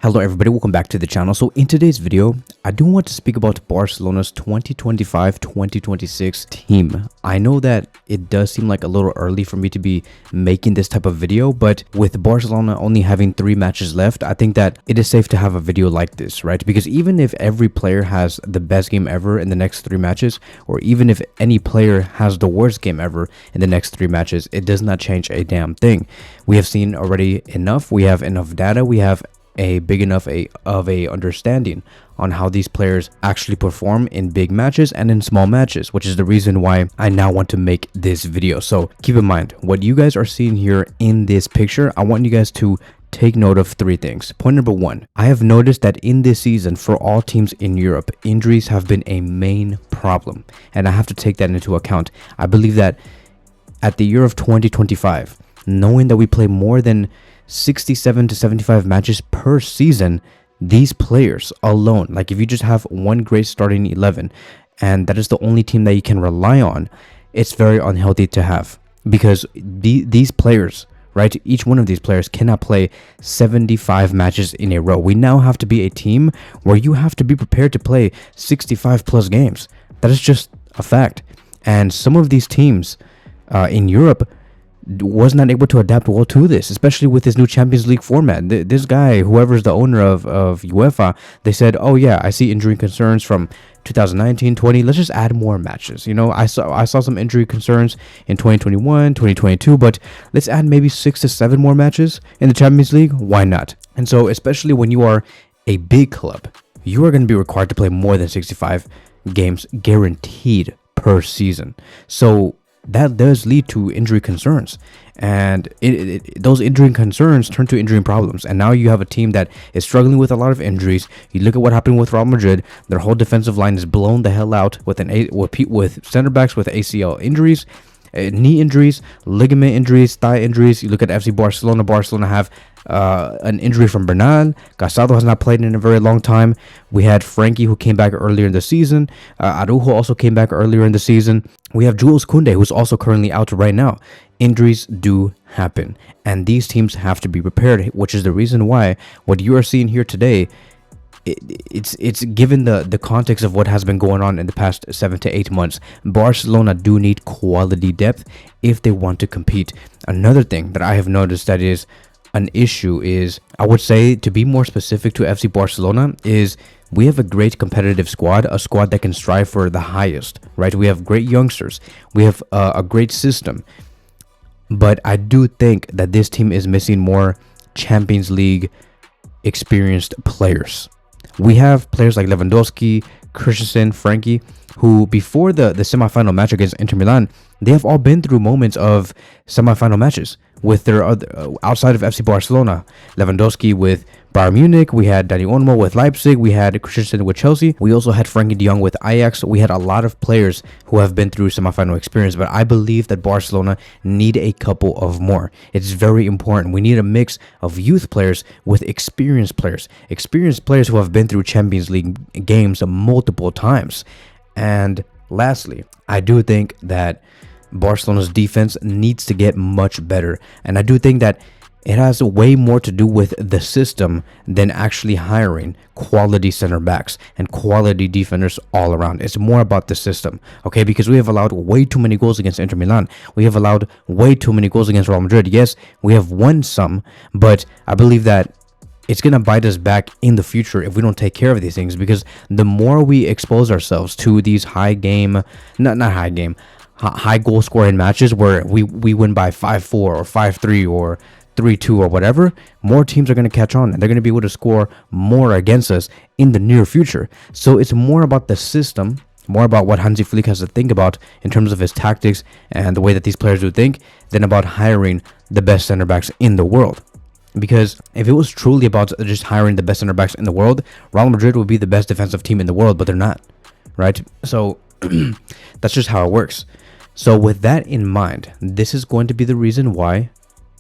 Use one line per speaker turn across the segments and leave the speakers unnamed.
Hello everybody, welcome back to the channel. So in today's video, I do want to speak about Barcelona's 2025-2026 team. I know that it does seem like a little early for me to be making this type of video, but with Barcelona only having 3 matches left, I think that it is safe to have a video like this, right? Because even if every player has the best game ever in the next 3 matches, or even if any player has the worst game ever in the next 3 matches, it does not change a damn thing. We have seen already enough, we have enough data, we have a big enough of a understanding on how these players actually perform in big matches and in small matches, which is the reason why I now want to make this video. So keep in mind what you guys are seeing here in this picture. I want you guys to take note of 3 things. Point number 1, I have noticed that in this season for all teams in Europe, injuries have been a main problem, and I have to take that into account. I believe that at the year of 2025, knowing that we play more than 67 to 75 matches per season, these players alone, like if you just have one great starting 11 and that is the only team that you can rely on, it's very unhealthy to have, because these players, right, each one of these players cannot play 75 matches in a row. We now have to be a team where you have to be prepared to play 65 plus games. That is just a fact. And some of these teams in Europe was not able to adapt well to this, especially with this new Champions League format. This guy, whoever's the owner of UEFA, they said, oh yeah, I see injury concerns from 2019-20, let's just add more matches. You know, I saw some injury concerns in 2021, 2022, but let's add maybe 6 to 7 more matches in the Champions League. Why not? And so, especially when you are a big club, you are going to be required to play more than 65 games guaranteed per season. So that does lead to injury concerns, and those injury concerns turn to injury problems. And now you have a team that is struggling with a lot of injuries. You look at what happened with Real Madrid; their whole defensive line is blown the hell out with with center backs with ACL injuries, knee injuries, ligament injuries, thigh injuries. You look at FC Barcelona. Barcelona have an injury from Bernal. Casado has not played in a very long time. We had Frankie, who came back earlier in the season. Araujo also came back earlier in the season. We have Jules Koundé, who's also currently out right now. Injuries do happen, and these teams have to be prepared, which is the reason why what you are seeing here today, it's given the context of what has been going on in the past 7 to 8 months. Barcelona do need quality depth if they want to compete. Another thing that I have noticed that is an issue is, I would say, to be more specific to FC Barcelona, is we have a great competitive squad, a squad that can strive for the highest, right? We have great youngsters, we have a great system, but I do think that this team is missing more Champions League experienced players. We have players like Lewandowski, Christensen, Frankie, who before the semifinal match against Inter Milan, they have all been through moments of semifinal matches with their other outside of FC Barcelona. Lewandowski with Bayern Munich, we had Dani Olmo with Leipzig, we had Christensen with Chelsea, we also had Frankie de Jong with Ajax. We had a lot of players who have been through semifinal experience, but I believe that Barcelona need a couple of more. It's very important. We need a mix of youth players with experienced players who have been through Champions League games multiple times. And lastly, I do think that Barcelona's defense needs to get much better, and I do think that it has way more to do with the system than actually hiring quality center backs and quality defenders all around. It's more about the system, okay? Because we have allowed way too many goals against Inter Milan. We have allowed way too many goals against Real Madrid. Yes, we have won some, but I believe that it's going to bite us back in the future if we don't take care of these things, because the more we expose ourselves to these high goal scoring matches where we win by 5-4 or 5-3 or 3-2 or whatever, more teams are going to catch on and they're going to be able to score more against us in the near future. So it's more about the system, more about what Hansi Flick has to think about in terms of his tactics and the way that these players do think, than about hiring the best center backs in the world. Because if it was truly about just hiring the best center backs in the world, Real Madrid would be the best defensive team in the world, but they're not, right? So that's just how it works. So with that in mind, this is going to be the reason why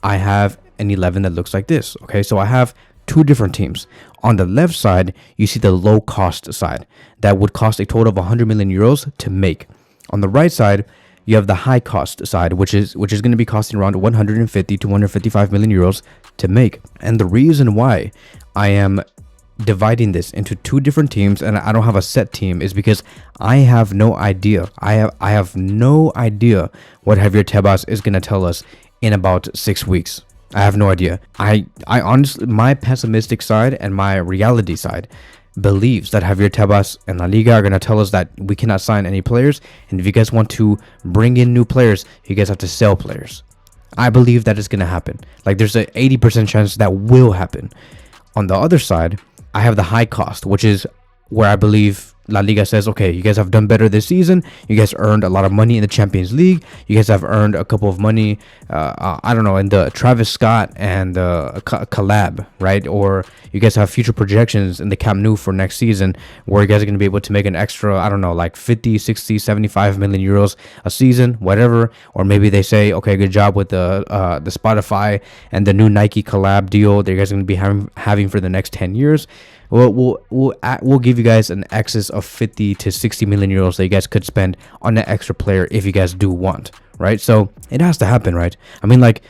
I have an 11 that looks like this. Okay, so I have 2 different teams. On the left side, you see the low cost side that would cost a total of 100 million euros to make. On the right side, you have the high cost side, which is going to be costing around 150 to 155 million euros to make. And the reason why I am dividing this into two different teams and I don't have a set team is because I have no idea. I have no idea what Javier Tebas is going to tell us in about 6 weeks. I have no idea. I honestly, my pessimistic side and my reality side believes that Javier Tebas and La Liga are going to tell us that we cannot sign any players, and if you guys want to bring in new players, you guys have to sell players. I believe that is going to happen. Like, there's a 80% chance that will happen. On the other side, I have the high cost, which is where I believe La Liga says, okay, you guys have done better this season. You guys earned a lot of money in the Champions League. You guys have earned a couple of money, I don't know, in the Travis Scott and collab, right? Or you guys have future projections in the Camp Nou for next season where you guys are going to be able to make an extra, I don't know, like 50, 60, 75 million euros a season, whatever. Or maybe they say, okay, good job with the Spotify and the new Nike collab deal that you guys are going to be having for the next 10 years. We'll give you guys an excess of 50 to 60 million euros that you guys could spend on an extra player if you guys do want, right? So it has to happen, right? I mean, like,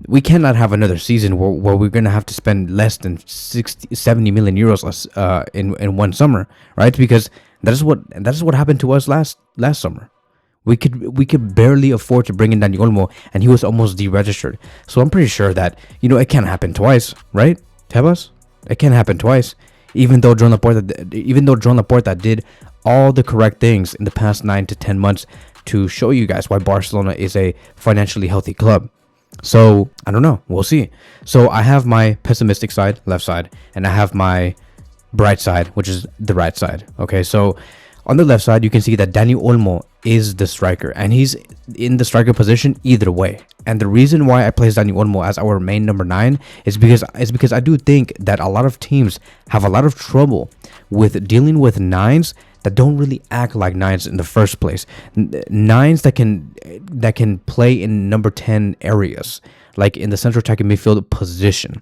we cannot have another season where we're gonna have to spend less than 70 million euros in one summer, right? Because that is what happened to us last summer. We could barely afford to bring in Dani Olmo, and he was almost deregistered. So I'm pretty sure that, it can't happen twice, right, Tebas? It can't happen twice. Even though Joan Laporta did all the correct things in the past 9 to 10 months to show you guys why Barcelona is a financially healthy club. So I don't know. We'll see. So I have my pessimistic side, left side, and I have my bright side, which is the right side. Okay, so on the left side, you can see that Dani Olmo is the striker, and he's in the striker position either way. And the reason why I place Dani Olmo as our main number 9 is because I do think that a lot of teams have a lot of trouble with dealing with 9s that don't really act like 9s in the first place. 9s that can play in number 10 areas, like in the central attacking midfield position.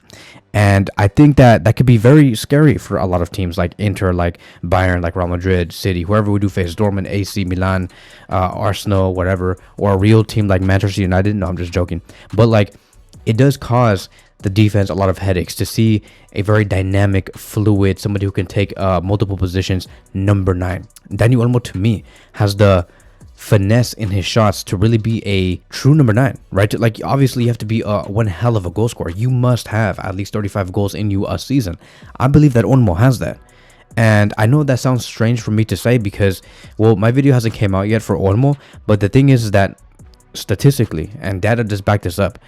And I think that could be very scary for a lot of teams like Inter, like Bayern, like Real Madrid, City, whoever we do face, Dortmund, AC, Milan, Arsenal, whatever, or a real team like Manchester United. No, I'm just joking. But like, it does cause the defense a lot of headaches to see a very dynamic, fluid, somebody who can take multiple positions, number 9. Dani Olmo, to me, has the finesse in his shots to really be a true number 9, right? Like, obviously you have to be one hell of a goal scorer. You must have at least 35 goals in you a season. I believe that Olmo has that. And I know that sounds strange for me to say because, well, my video hasn't came out yet for Olmo, but the thing is that statistically, and data does back this up,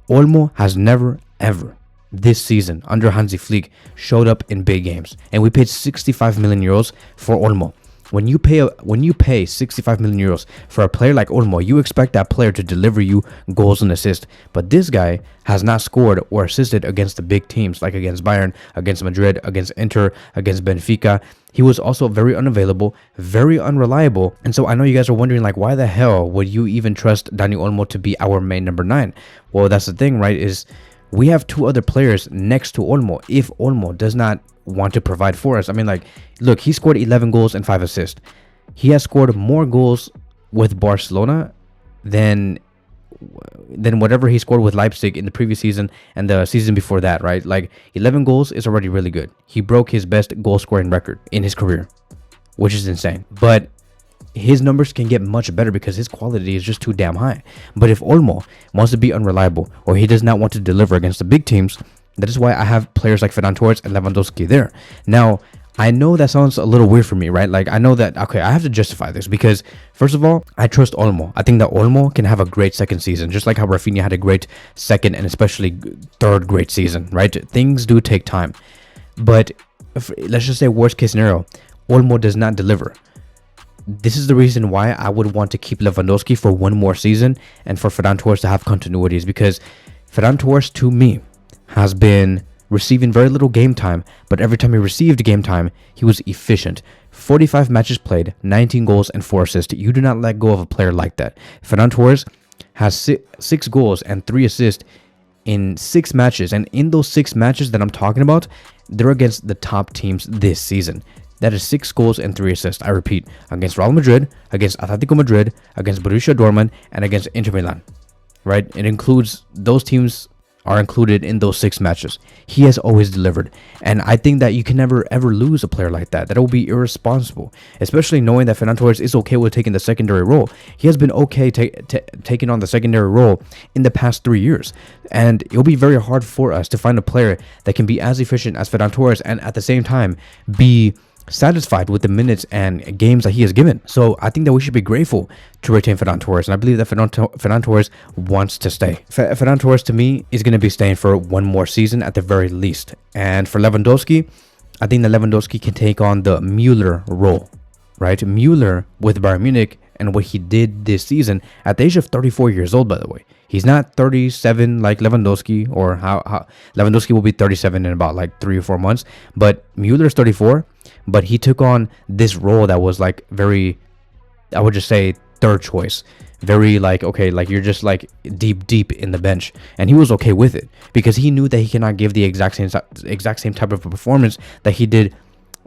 Olmo has never ever this season under Hansi Flick showed up in big games, and we paid 65 million euros for Olmo. When you pay 65 million euros for a player like Olmo, you expect that player to deliver you goals and assists. But this guy has not scored or assisted against the big teams, like against Bayern, against Madrid, against Inter, against Benfica. He was also very unavailable, very unreliable. And so I know you guys are wondering, like, why the hell would you even trust Dani Olmo to be our main number 9? Well, that's the thing, right? Is we have 2 other players next to Olmo if Olmo does not want to provide for us. I mean, like, look, he scored 11 goals and 5 assists. He has scored more goals with Barcelona than whatever he scored with Leipzig in the previous season and the season before that, right? Like, 11 goals is already really good. He broke his best goal scoring record in his career, which is insane. But his numbers can get much better because his quality is just too damn high. But if Olmo wants to be unreliable or he does not want to deliver against the big teams, that is why I have players like Ferran Torres and Lewandowski there. Now, I know that sounds a little weird for me, right? Like, I know that, okay, I have to justify this because, first of all, I trust Olmo. I think that Olmo can have a great second season, just like how Rafinha had a great second and especially third great season, right? Things do take time. But let's just say worst case scenario, Olmo does not deliver. This is the reason why I would want to keep Lewandowski for one more season and for Ferran Torres to have continuity, is because Ferran Torres, to me, has been receiving very little game time, but every time he received game time, he was efficient. 45 matches played, 19 goals and 4 assists. You do not let go of a player like that. Ferran Torres has 6 goals and 3 assists in 6 matches, and in those 6 matches that I'm talking about, they're against the top teams this season. That is 6 goals and 3 assists. I repeat, against Real Madrid, against Atletico Madrid, against Borussia Dortmund, and against Inter Milan. Right? It includes those teams are included in those 6 matches. He has always delivered, and I think that you can never ever lose a player like that. That will be irresponsible, especially knowing that Ferran Torres is okay with taking the secondary role. He has been okay taking on the secondary role in the past 3 years, and it'll be very hard for us to find a player that can be as efficient as Ferran Torres and at the same time be satisfied with the minutes and games that he has given. So I think that we should be grateful to retain Ferran Torres, and I believe that Ferran Torres wants to stay. Ferran Torres, to me, is going to be staying for 1 more season at the very least. And for Lewandowski, I think that Lewandowski can take on the Müller role, right? Müller with Bayern Munich and what he did this season at the age of 34 years old, by the way. He's not 37 like Lewandowski, or how Lewandowski will be 37 in about like 3 or 4 months, but Müller's 34. But he took on this role that was like very, I would just say, third choice. Very like, okay, like you're just like deep in the bench. And he was okay with it because he knew that he cannot give the exact same type of performance that he did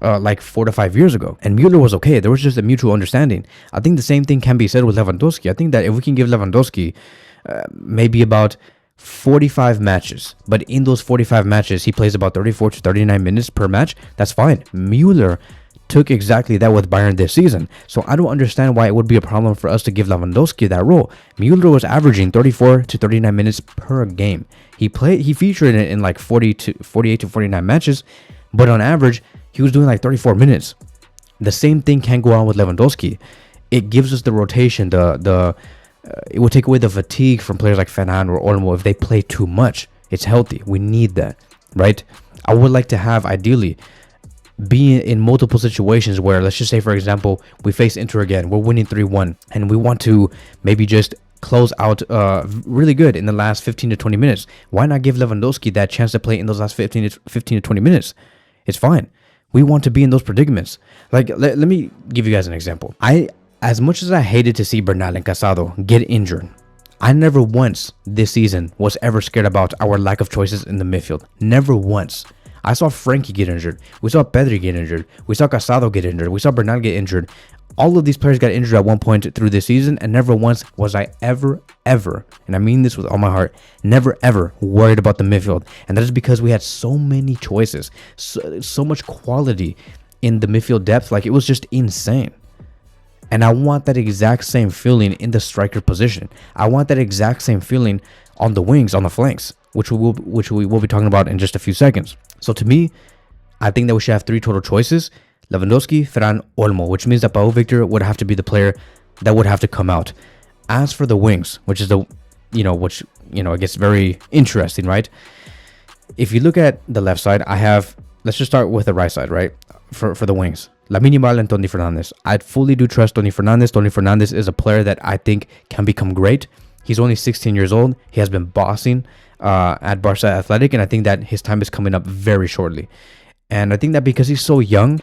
like 4 to 5 years ago. And Müller was okay. There was just a mutual understanding. I think the same thing can be said with Lewandowski. I think that if we can give Lewandowski maybe about 45 matches, but in those 45 matches he plays about 34 to 39 minutes per match, that's fine. Müller took exactly that with Bayern this season, so I don't understand why it would be a problem for us to give Lewandowski that role. Müller was averaging 34 to 39 minutes per game. He featured in like 48 to 49 matches, but on average he was doing like 34 minutes. The same thing can go on with Lewandowski. It gives us the rotation, it will take away the fatigue from players like Ferran or Olmo if they play too much. It's healthy. We need that, right? I would like to have, ideally, be in multiple situations where, let's just say, for example, we face Inter again. We're winning 3-1, and we want to maybe just close out really good in the last 15 to 20 minutes. Why not give Lewandowski that chance to play in those last 15 to 20 minutes? It's fine. We want to be in those predicaments. Like, let me give you guys an example. As much as I hated to see Bernal and Casado get injured, I never once this season was ever scared about our lack of choices in the midfield. Never once. I saw Frankie get injured. We saw Pedri get injured. We saw Casado get injured. We saw Bernal get injured. All of these players got injured at one point through this season, and never once was I ever, and I mean this with all my heart, never ever worried about the midfield. And that is because we had so many choices, so much quality in the midfield depth. Like, it was just insane. And I want that exact same feeling in the striker position. I want that exact same feeling on the wings, on the flanks, which we will be talking about in just a few seconds. So to me, I think that we should have 3 total choices: Lewandowski, Ferran, Olmo, which means that Pau Victor would have to be the player that would have to come out. As for the wings, which is it gets very interesting, right? If you look at the left side, let's just start with the right side, right? For the wings, Lamine Yamal and Toni Fernandes. I fully do trust Toni Fernandes. Toni Fernandes is a player that I think can become great. He's only 16 years old. He has been bossing at Barça Athletic, and I think that his time is coming up very shortly. And I think that because he's so young,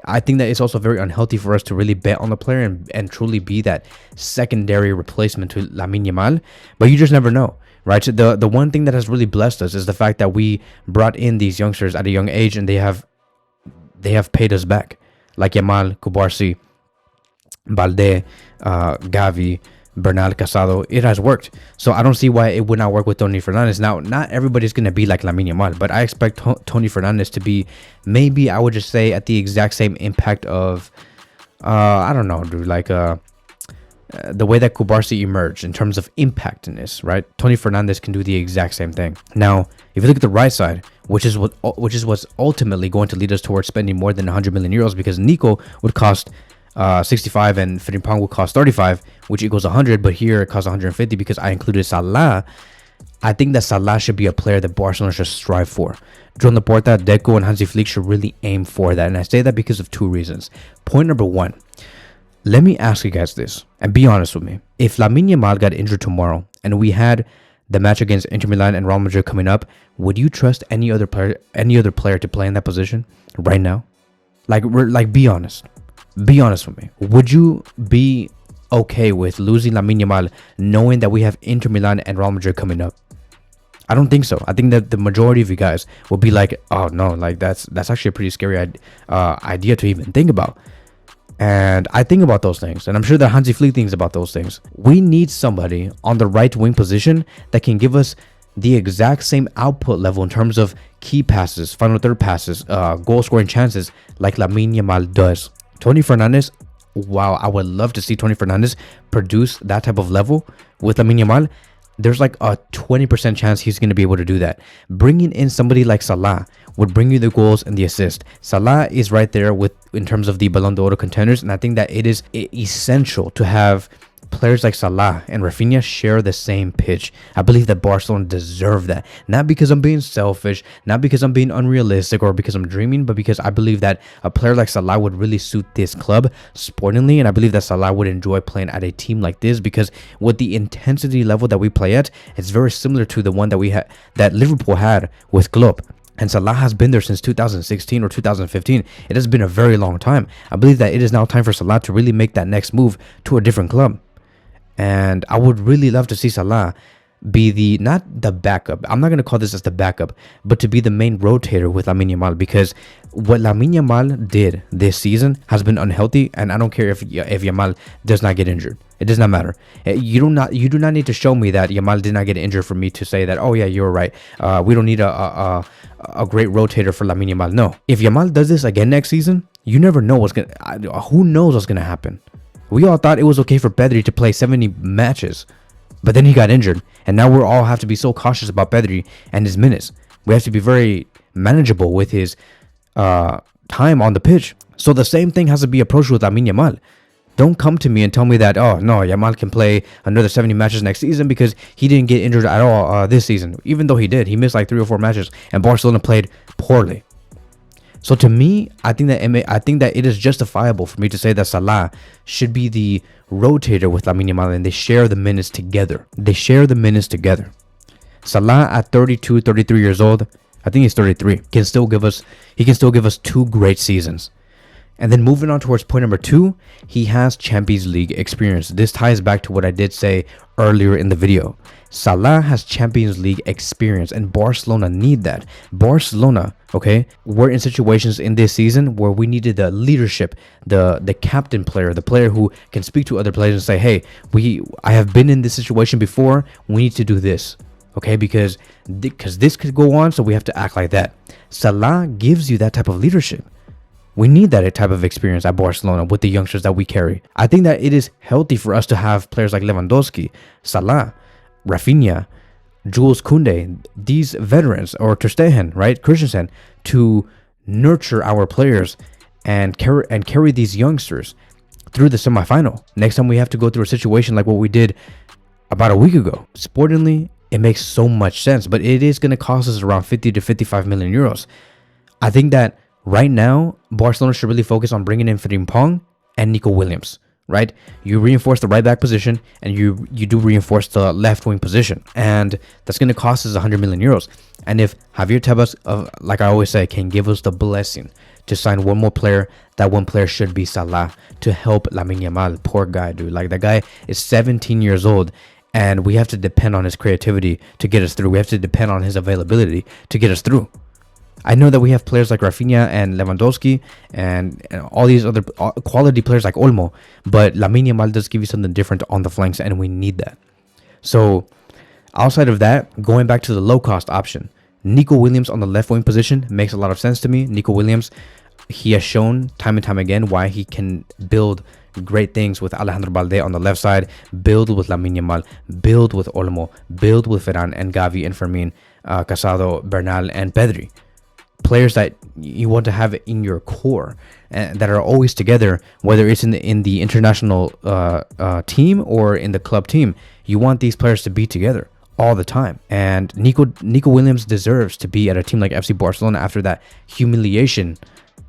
I think that it's also very unhealthy for us to really bet on the player and truly be that secondary replacement to Lamine Yamal. But you just never know, right? So the one thing that has really blessed us is the fact that we brought in these youngsters at a young age, and they have paid us back, like Yamal, Kubarsi, Balde, Gavi, Bernal, Casado. It has worked. So I don't see why it would not work with Toni Fernandes. Now, not everybody's going to be like Lamine Yamal, but I expect Toni Fernandes to be, maybe I would just say, at the exact same impact of, I don't know, dude, like the way that Kubarsi emerged in terms of impactness, right? Toni Fernandes can do the exact same thing. Now, if you look at the right side, which is what's ultimately going to lead us towards spending more than 100 million euros, because Nico would cost 65 and Frimpong would cost 35, which equals 100, but here it costs 150 because I included Salah. I think that Salah should be a player that Barcelona should strive for. Joan Laporta, Deco, and Hansi Flick should really aim for that, and I say that because of 2 reasons. Point number 1, let me ask you guys this, and be honest with me. If Lamine Yamal got injured tomorrow, and we had the match against Inter Milan and Real Madrid coming up, would you trust any other player to play in that position right now? Like, be honest. Be honest with me. Would you be okay with losing Lamine Yamal knowing that we have Inter Milan and Real Madrid coming up? I don't think so. I think that the majority of you guys will be like, oh no, like that's actually a pretty scary idea to even think about. And I think about those things, and I'm sure that Hansi Flick thinks about those things. We need somebody on the right wing position that can give us the exact same output level in terms of key passes, final third passes, goal scoring chances, like Lamine Yamal does. Tony Fernandez, wow, I would love to see Tony Fernandez produce that type of level with Lamine Yamal. There's like a 20% chance he's going to be able to do that. Bringing in somebody like Salah would bring you the goals and the assist. Salah is right there with in terms of the Ballon d'Or contenders, and I think that it is essential to have players like Salah and Rafinha share the same pitch. I believe that Barcelona deserve that. Not because I'm being selfish, not because I'm being unrealistic or because I'm dreaming, but because I believe that a player like Salah would really suit this club sportingly, and I believe that Salah would enjoy playing at a team like this because with the intensity level that we play at, it's very similar to the one that we had that Liverpool had with Klopp. And Salah has been there since 2016 or 2015. It has been a very long time. I believe that it is now time for Salah to really make that next move to a different club. And I would really love to see Salah be not the backup. I'm not going to call this as the backup, but to be the main rotator with Lamine Yamal, because what Lamine Yamal did this season has been unhealthy, and I don't care if Yamal does not get injured. It does not matter. You do not need to show me that Yamal did not get injured for me to say that, oh yeah, you're right. We don't need a great rotator for Lamine Yamal. No. If Yamal does this again next season, you never know who knows what's going to happen. We all thought it was okay for Pedri to play 70 matches, but then he got injured, and now we all have to be so cautious about Pedri and his minutes. We have to be very manageable with his time on the pitch. So the same thing has to be approached with Lamine Yamal. Don't come to me and tell me that, oh no, Yamal can play another 70 matches next season because he didn't get injured at all this season. Even though he did, he missed like 3 or 4 matches, and Barcelona played poorly. So to me, I think that it is justifiable for me to say that Salah should be the rotator with Lamine Yamal, and they share the minutes together. Salah at 32, 33 years old, I think he's 33, can still give us 2 great seasons. And then moving on towards point number 2, he has Champions League experience. This ties back to what I did say earlier in the video. Salah has Champions League experience, and Barcelona need that. Barcelona, okay, we're in situations in this season where we needed the leadership, the captain player, the player who can speak to other players and say, hey, I have been in this situation before. We need to do this, okay, because this could go on, so we have to act like that. Salah gives you that type of leadership. We need that type of experience at Barcelona with the youngsters that we carry. I think that it is healthy for us to have players like Lewandowski, Salah, Rafinha, Jules Koundé, these veterans, or Ter Stegen, right, Christensen, to nurture our players and carry these youngsters through the semifinal. Next time we have to go through a situation like what we did about a week ago. Sportingly, it makes so much sense, but it is going to cost us around 50 to 55 million euros. I think that right now, Barcelona should really focus on bringing in Frimpong and Nico Williams, right? You reinforce the right back position, and you do reinforce the left wing position, and that's going to cost us 100 million euros. And if Javier Tebas, like I always say, can give us the blessing to sign one more player, that one player should be Salah to help Lamine Yamal. Poor guy, dude. Like, that guy is 17 years old, and we have to depend on his creativity to get us through. We have to depend on his availability to get us through. I know that we have players like Rafinha and Lewandowski and all these other quality players like Olmo, but Lamine Yamal does give you something different on the flanks, and we need that. So outside of that, going back to the low-cost option, Nico Williams on the left wing position makes a lot of sense to me. Nico Williams, he has shown time and time again why he can build great things with Alejandro Balde on the left side, build with Lamine Yamal, build with Olmo, build with Ferran and Gavi and Fermin, Casado, Bernal, and Pedri. Players that you want to have in your core and that are always together, whether it's in the international team or in the club team. You want these players to be together all the time. And Nico Williams deserves to be at a team like FC Barcelona after that humiliation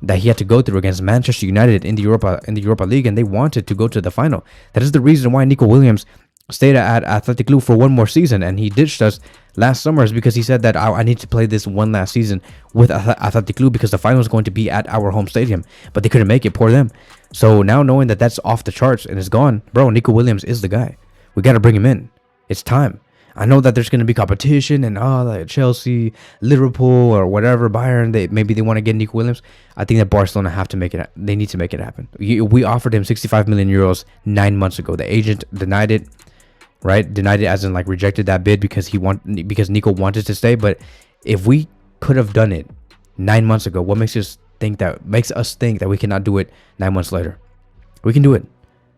that he had to go through against Manchester United in the Europa League, and they wanted to go to the final. That is the reason why Nico Williams stayed at Athletic Club for one more season, and he ditched us last summer, is because he said that I need to play this one last season with Athletic Club because the final is going to be at our home stadium, but they couldn't make it. Poor them. So now knowing that that's off the charts and it's gone, bro, Nico Williams is the guy. We got to bring him in. It's time. I know that there's going to be competition and like Chelsea, Liverpool, or whatever, Bayern, maybe they want to get Nico Williams. I think that Barcelona have to make it. They need to make it happen. We offered him 65 million euros 9 months ago. The agent denied it, right? Denied it as in like rejected that bid because Nico wanted to stay. But if we could have done it 9 months ago, what makes us think that we cannot do it 9 months later? We can do it.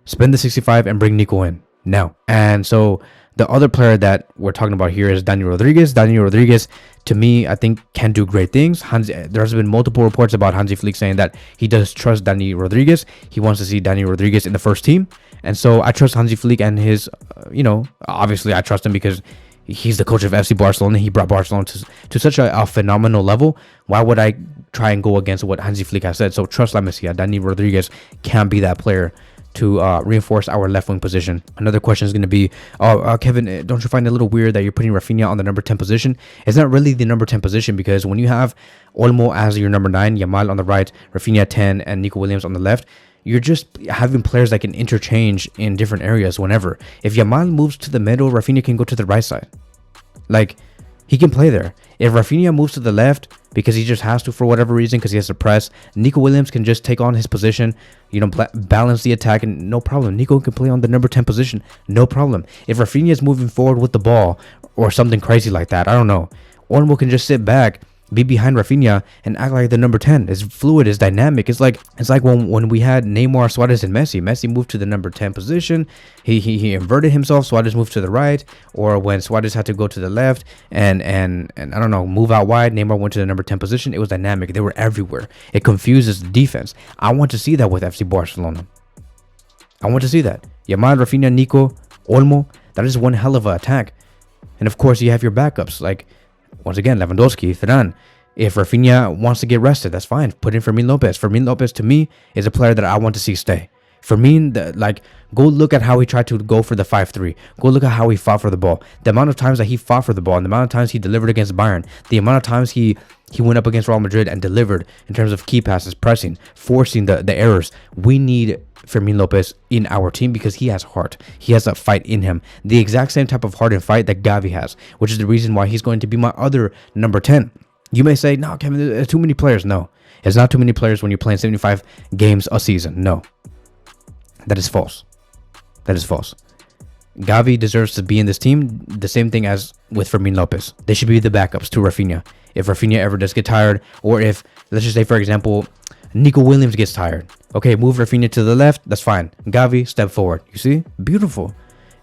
Spend the 65 and bring Nico in now. And so the other player that we're talking about here is Dani Rodriguez. Dani Rodriguez, to me, I think can do great things. There's been multiple reports about Hansi Flick saying that he does trust Dani Rodriguez. He wants to see Dani Rodriguez in the first team. And so I trust Hansi Flick and his, obviously I trust him because he's the coach of FC Barcelona. He brought Barcelona to such a phenomenal level. Why would I try and go against what Hansi Flick has said? So trust La Masia. Dani Rodriguez can be that player to reinforce our left wing position. Another question is going to be, Kevin, don't you find it a little weird that you're putting Rafinha on the number 10 position? It's not really the number 10 position because when you have Olmo as your number 9, Yamal on the right, Rafinha 10, and Nico Williams on the left, you're just having players that can interchange in different areas whenever. If Yamal moves to the middle, Rafinha can go to the right side. Like, he can play there. If Rafinha moves to the left because he just has to for whatever reason, because he has to press, Nico Williams can just take on his position, balance the attack, and no problem. Nico can play on the number 10 position, no problem. If Rafinha is moving forward with the ball or something crazy like that, I don't know, Olmo can just sit back, be behind Rafinha, and act like the number 10. It's fluid, it's dynamic. It's like when we had Neymar, Suarez, and Messi. Messi moved to the number 10 position. He inverted himself. Suarez moved to the right, or when Suarez had to go to the left and I don't know, move out wide, Neymar went to the number 10 position. It was dynamic. They were everywhere. It confuses the defense. I want to see that with FC Barcelona. I want to see that. Yamal, Rafinha, Nico, Olmo. That is one hell of an attack. And of course, you have your backups like, once again, Lewandowski, Ferran. If Rafinha wants to get rested, that's fine. Put in Fermin Lopez. Fermin Lopez, to me, is a player that I want to see stay. Fermin, go look at how he tried to go for the 5-3. Go look at how he fought for the ball. The amount of times that he fought for the ball, and the amount of times he delivered against Bayern, the amount of times he went up against Real Madrid and delivered in terms of key passes, pressing, forcing the errors. We need Fermin Lopez in our team because he has heart. He has that fight in him. The exact same type of heart and fight that Gavi has, which is the reason why he's going to be my other number 10. You may say, no, Kevin, there's too many players. No, it's not too many players when you're playing 75 games a season. No, that is false. That is false. Gavi deserves to be in this team. The same thing as with Fermin Lopez. They should be the backups to Rafinha. If Rafinha ever does get tired, or if, let's just say, for example, Nico Williams gets tired. Okay, move Rafinha to the left. That's fine. Gavi, step forward. You see? Beautiful.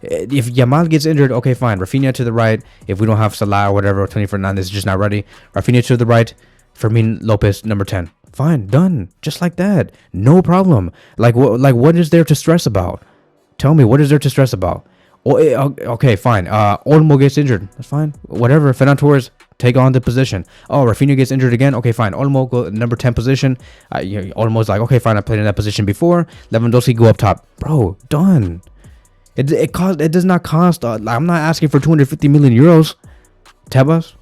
If Yamal gets injured, okay, fine. Rafinha to the right. If we don't have Salah or whatever, 20 Fernandez is just not ready. Rafinha to the right. Fermin Lopez, number 10. Fine, done. Just like that. No problem. What is there to stress about? Tell me, what is there to stress about? Okay, fine. Olmo gets injured. That's fine. Whatever. Ferran Torres, take on the position. Oh, Rafinha gets injured again. Okay, fine. Olmo go number 10 position. Olmo's like, okay, fine. I played in that position before. Lewandowski go up top. Bro, done. It does not cost. I'm not asking for 250 million euros. Tebas.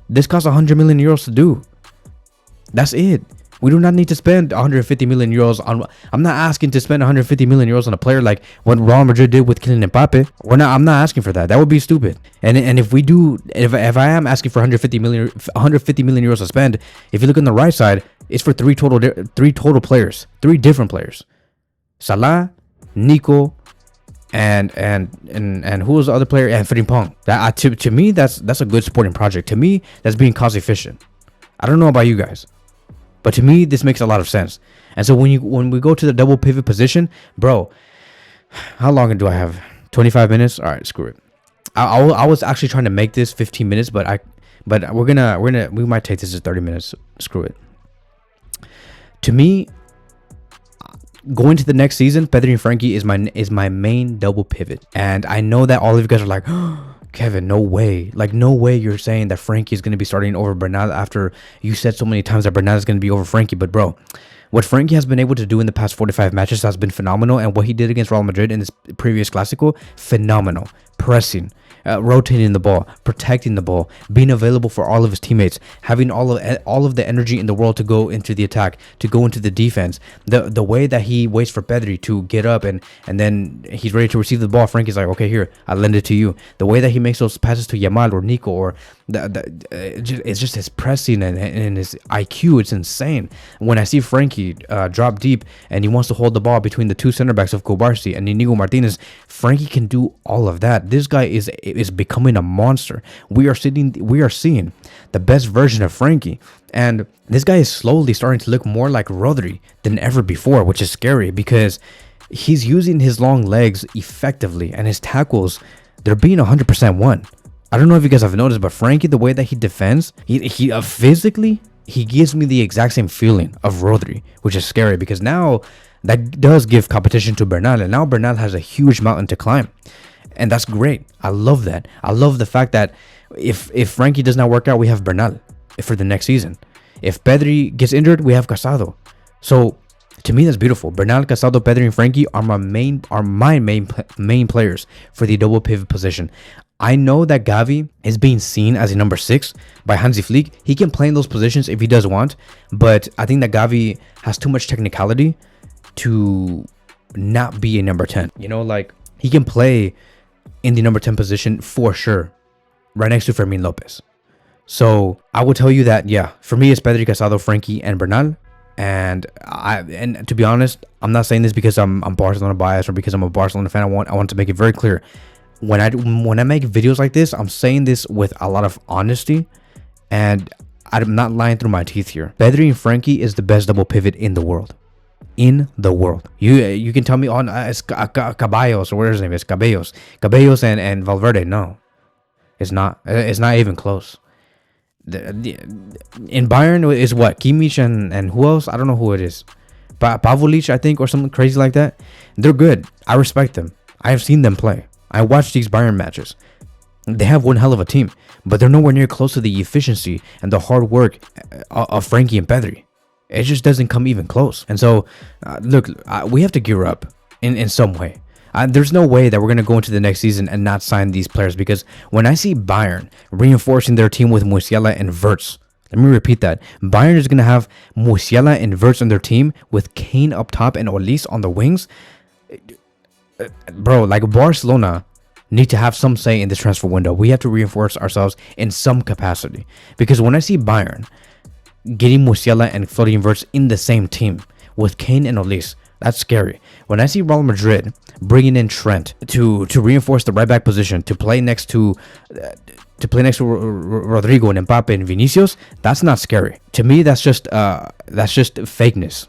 This costs 100 million euros to do. That's it. We do not need to spend 150 million euros on. I'm not asking to spend 150 million euros on a player like what Real Madrid did with Kylian Mbappe. I'm not asking for that. That would be stupid. And if we do, if I am asking for 150 million euros to spend, if you look on the right side, it's for three total players, 3 different players. Salah, Nico, and who was the other player? And Frimpong. That to me, that's a good supporting project. To me, that's being cost efficient. I don't know about you guys, but to me, this makes a lot of sense. And so when we go to the double pivot position, bro, how long do I have? 25 minutes? All right, screw it. I was actually trying to make this 15 minutes, but we might take this as 30 minutes. Screw it. To me, going to the next season, Pedri and Frankie is my main double pivot. And I know that all of you guys are like, oh, Kevin, no way. No way you're saying that Frankie is going to be starting over Bernal after you said so many times that Bernal is going to be over Frankie. But bro, what Frankie has been able to do in the past 45 matches has been phenomenal. And what he did against Real Madrid in this previous Clásico, phenomenal. pressing, rotating the ball, protecting the ball, being available for all of his teammates, having all of the energy in the world to go into the attack, to go into the defense. The way that he waits for Pedri to get up and then he's ready to receive the ball, Frankie's like, okay, here, I'll lend it to you. The way that he makes those passes to Yamal or Nico, or it's just his pressing and his IQ. It's insane. When I see Frankie drop deep and he wants to hold the ball between the two center backs of Kobarsi and Inigo Martinez, Frankie can do all of that. This guy is becoming a monster. We are seeing the best version of Frankie, and this guy is slowly starting to look more like Rodri than ever before, which is scary because he's using his long legs effectively, and his tackles, they're being 100% won. I don't know if you guys have noticed, but Frankie, the way that he defends, he physically, he gives me the exact same feeling of Rodri, which is scary because now that does give competition to Bernal, and now Bernal has a huge mountain to climb. And that's great. I love that. I love the fact that if Frankie does not work out, we have Bernal for the next season. If Pedri gets injured, we have Casado. So to me, that's beautiful. Bernal, Casado, Pedri, and Frankie are my main players for the double pivot position. I know that Gavi is being seen as a number 6 by Hansi Flick. He can play in those positions if he does want, but I think that Gavi has too much technicality to not be a number 10. You know, like, he can play in the number 10 position for sure, right next to Fermin Lopez. So I will tell you that, yeah, for me it's Pedri, Casado, Frankie, and Bernal. And to be honest, I'm not saying this because I'm Barcelona biased or because I'm a Barcelona fan. I want to make it very clear. When I make videos like this, I'm saying this with a lot of honesty, and I'm not lying through my teeth here. Pedri and Frankie is the best double pivot in the world. In the world. You can tell me on it's Caballos, or what is his name? It's Cabellos and Valverde. No, it's not. It's not even close. In Bayern is what? Kimmich and who else? I don't know who it is. Pavolic, I think, or something crazy like that. They're good. I respect them. I have seen them play. I watched these Bayern matches. They have one hell of a team, but they're nowhere near close to the efficiency and the hard work of Frankie and Pedri. It just doesn't come even close. And so, look, we have to gear up in some way. There's no way that we're going to go into the next season and not sign these players, because when I see Bayern reinforcing their team with Musiala and Wirtz, let me repeat that. Bayern is going to have Musiala and Wirtz on their team with Kane up top and Olise on the wings. Bro, like, Barcelona need to have some say in this transfer window. We have to reinforce ourselves in some capacity, because when I see Bayern getting Musiala and Florian Wirtz in the same team with Kane and Olise, that's scary. When I see Real Madrid bringing in Trent to reinforce the right back position, to play next to Rodrigo and Mbappe and Vinicius, that's not scary. To me, that's just fakeness.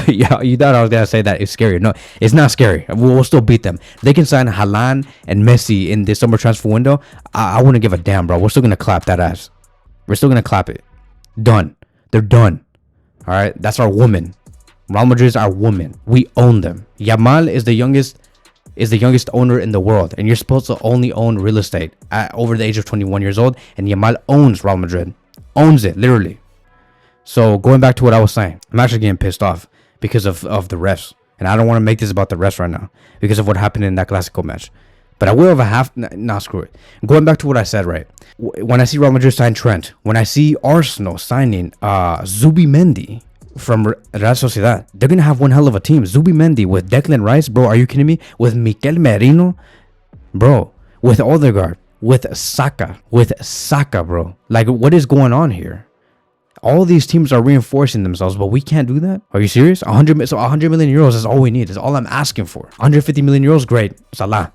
Yeah, you thought I was gonna say that it's scary. No, it's not scary. We'll still beat them. They can sign Haaland and Messi in this summer transfer window. I wouldn't give a damn, bro. We're still gonna clap that ass. We're still gonna clap it. Done. They're done. All right, that's our woman. Real Madrid is our woman. We own them. Yamal is the youngest owner in the world, and you're supposed to only own real estate at over the age of 21 years old, and Yamal owns Real Madrid. Owns it, literally. So going back to what I was saying, I'm actually getting pissed off because of the refs, and I don't want to make this about the refs right now because of what happened in that Clasico match. But I will have a half. Nah, screw it. Going back to what I said, right? When I see Real Madrid sign Trent, when I see Arsenal signing Zubimendi from Real Sociedad, they're gonna have one hell of a team. Zubimendi with Declan Rice, bro. Are you kidding me? With Mikel Merino, bro. With Odegaard, with Saka, bro. Like, what is going on here? All these teams are reinforcing themselves, but we can't do that. Are you serious? 100 million euros is all we need. Is all I'm asking for. 150 million euros, great. Salah.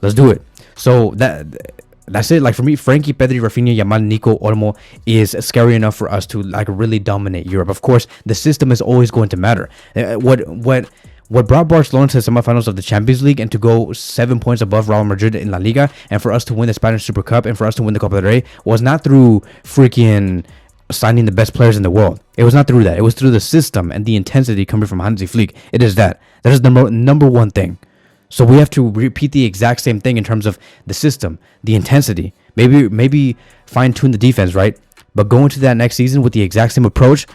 Let's do it. So that's it. Like, for me, Frankie, Pedri, Rafinha, Yamal, Nico, Olmo is scary enough for us to, like, really dominate Europe. Of course, the system is always going to matter. What brought Barcelona to the semifinals of the Champions League and to go 7 points above Real Madrid in La Liga, and for us to win the Spanish Super Cup and for us to win the Copa del Rey, was not through freaking signing the best players in the world. It was not through that. It was through the system and the intensity coming from Hansi Flick. It is that. That is the number one thing. So we have to repeat the exact same thing in terms of the system, the intensity. Maybe fine-tune the defense, right? But go into that next season with the exact same approach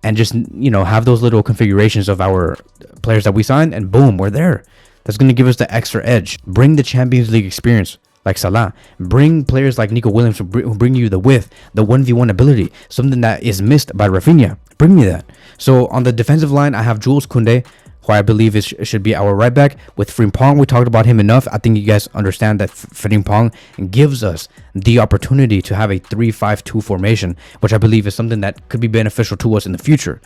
and just, have those little configurations of our players that we signed, and boom, we're there. that's going to give us the extra edge. Bring the Champions League experience like Salah. Bring players like Nico Williams who bring you the width, the 1v1 ability, something that is missed by Rafinha. Bring me that. So on the defensive line, I have Jules Koundé, who I believe should be our right back. With Frimpong, we talked about him enough. I think you guys understand that Frimpong gives us the opportunity to have a 3-5-2 formation, which I believe is something that could be beneficial to us in the future.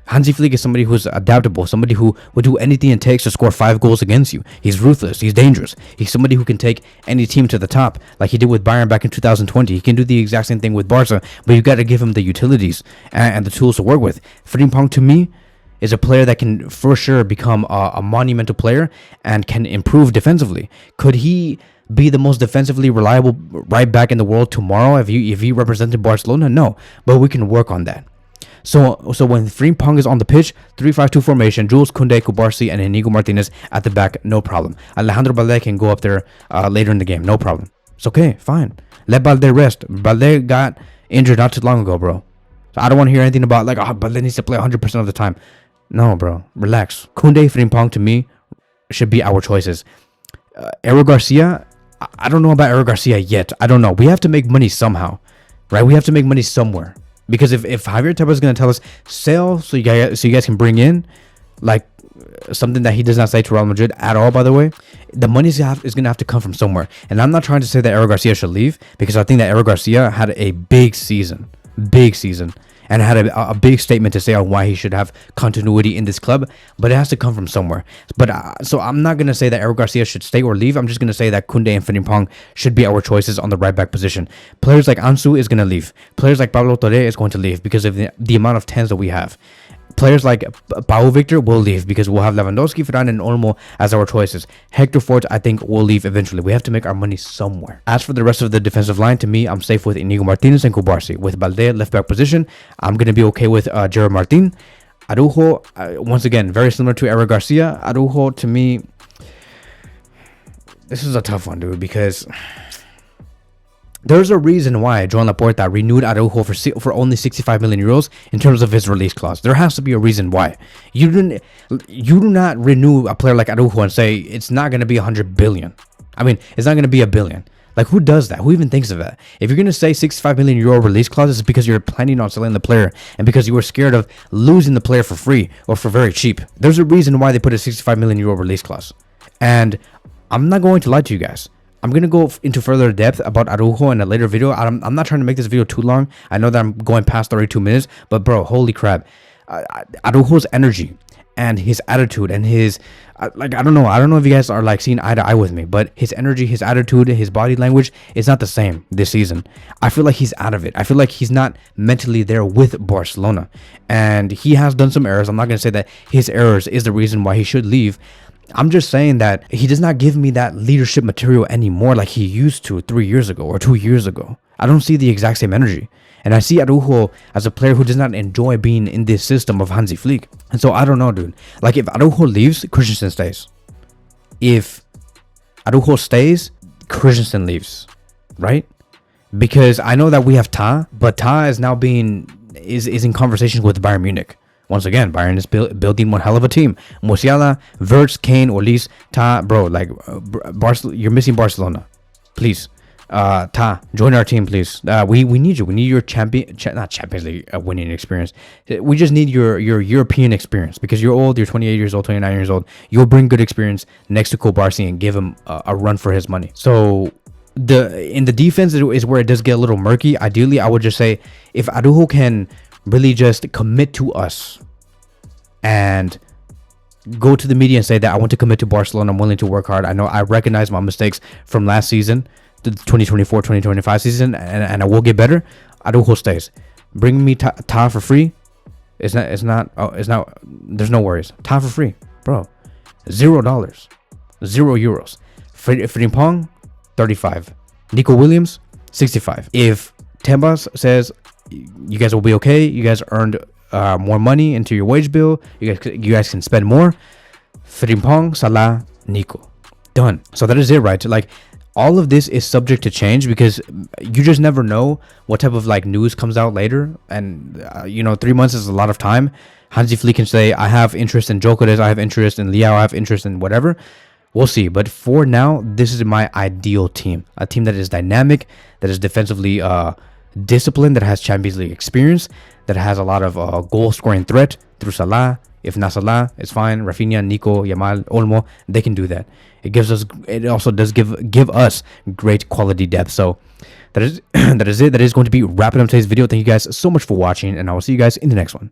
Hansi Flick is somebody who's adaptable, somebody who would do anything it takes to score 5 goals against you. He's ruthless. He's dangerous. He's somebody who can take any team to the top, like he did with Bayern back in 2020. He can do the exact same thing with Barca, but you got to give him the utilities and the tools to work with. Frimpong, to me, is a player that can for sure become a monumental player and can improve defensively. Could he be the most defensively reliable right back in the world tomorrow if he represented Barcelona? No, but we can work on that. So when Frimpong is on the pitch, 3-5-2 formation, Jules Koundé, Kubarsi, and Inigo Martinez at the back, no problem. Alejandro Balde can go up there later in the game, no problem. It's okay, fine. Let Balde rest. Balde got injured not too long ago, bro. So I don't want to hear anything about like, oh, Balde needs to play 100% of the time. No, bro, relax. Koundé, Frimpong, to me, should be our choices. Eric Garcia, I don't know about Eric Garcia yet. I don't know. We have to make money somehow, right? We have to make money somewhere. Because if Javier Tebas is going to tell us, sell so you guys can bring in, like, something that he does not say to Real Madrid at all, by the way, the money is going to have to come from somewhere. And I'm not trying to say that Eric Garcia should leave, because I think that Eric Garcia had a big season, and had a big statement to say on why he should have continuity in this club, but it has to come from somewhere. But so I'm not going to say that Eric Garcia should stay or leave. I'm just going to say that Koundé and Frimpong should be our choices on the right back position. Players like Ansu is going to leave. Players like Pablo Torre is going to leave because of the amount of 10s that we have. Players like Pau Victor will leave because we'll have Lewandowski, Ferran, and Olmo as our choices. Hector Fort, I think, will leave eventually. We have to make our money somewhere. As for the rest of the defensive line, to me, I'm safe with Inigo Martinez and Kubarsi. With Balde, left back position, I'm going to be okay with Jeremie Martin. Araujo, once again, very similar to Eric Garcia. Araujo, to me, this is a tough one, dude, because there's a reason why Joan Laporta renewed Araujo for only 65 million euros in terms of his release clause. There has to be a reason why. You do not renew a player like Araujo and say it's not going to be 100 billion. I mean, it's not going to be $1 billion. Like, who does that? Who even thinks of that? If you're going to say 65 million euro release clause, it's because you're planning on selling the player and because you were scared of losing the player for free or for very cheap. There's a reason why they put a 65 million euro release clause. And I'm not going to lie to you guys. I'm going to go into further depth about Araujo in a later video. I'm not trying to make this video too long. I know that I'm going past 32 minutes, but bro, holy crap. Araujo's energy and his attitude and his, like, I don't know if you guys are like seeing eye to eye with me, but his energy, his attitude, his body language is not the same this season. I feel like he's out of it. I feel like he's not mentally there with Barcelona, and he has done some errors. I'm not going to say that his errors is the reason why he should leave. I'm just saying that he does not give me that leadership material anymore like he used to 3 years ago or 2 years ago. I don't see the exact same energy. And I see Araujo as a player who does not enjoy being in this system of Hansi Flick. And so I don't know, dude. Like, if Araujo leaves, Christensen stays. If Araujo stays, Christensen leaves. Right? Because I know that we have Ta, but Ta is now is in conversations with Bayern Munich. Once again, Bayern is building one hell of a team. Musiala, Wirtz, Kane, Ortiz, Ta, bro, like, you're missing Barcelona. Please, Ta, join our team, please. We need you. We need your not Champions League winning experience. We just need your European experience because you're old. You're 28 years old, 29 years old. You'll bring good experience next to Kubarsi and give him a run for his money. So in the defense is where it does get a little murky. Ideally, I would just say if Araujo can really just commit to us and go to the media and say that I want to commit to Barcelona, I'm willing to work hard. I know I recognize my mistakes from last season, the 2024-2025 season, and I will get better. Araujo stays. Bring me Ta for free. It's not. There's no worries. Ta for free, bro. $0, €0. Frimpong, 35. Nico Williams, 65. If Tebas says you guys will be okay, you guys earned more money into your wage bill, you guys can spend more, Frimpong, Salah, Nico, done. So that is it, right? Like, all of this is subject to change because you just never know what type of like news comes out later, and 3 months is a lot of time. Hansi Flick can say, I have interest in Jokeres, I have interest in Liao, I have interest in whatever. We'll see. But for now, this is my ideal team. A team that is dynamic, that is defensively disciplined, that has Champions League experience, that has a lot of goal scoring threat through Salah. If not Salah, it's fine. Rafinha, Nico, Yamal, Olmo, they can do that. It also does give us great quality depth. So that is that is it. That is going to be wrapping up today's video. Thank you guys so much for watching, and I will see you guys in the next one.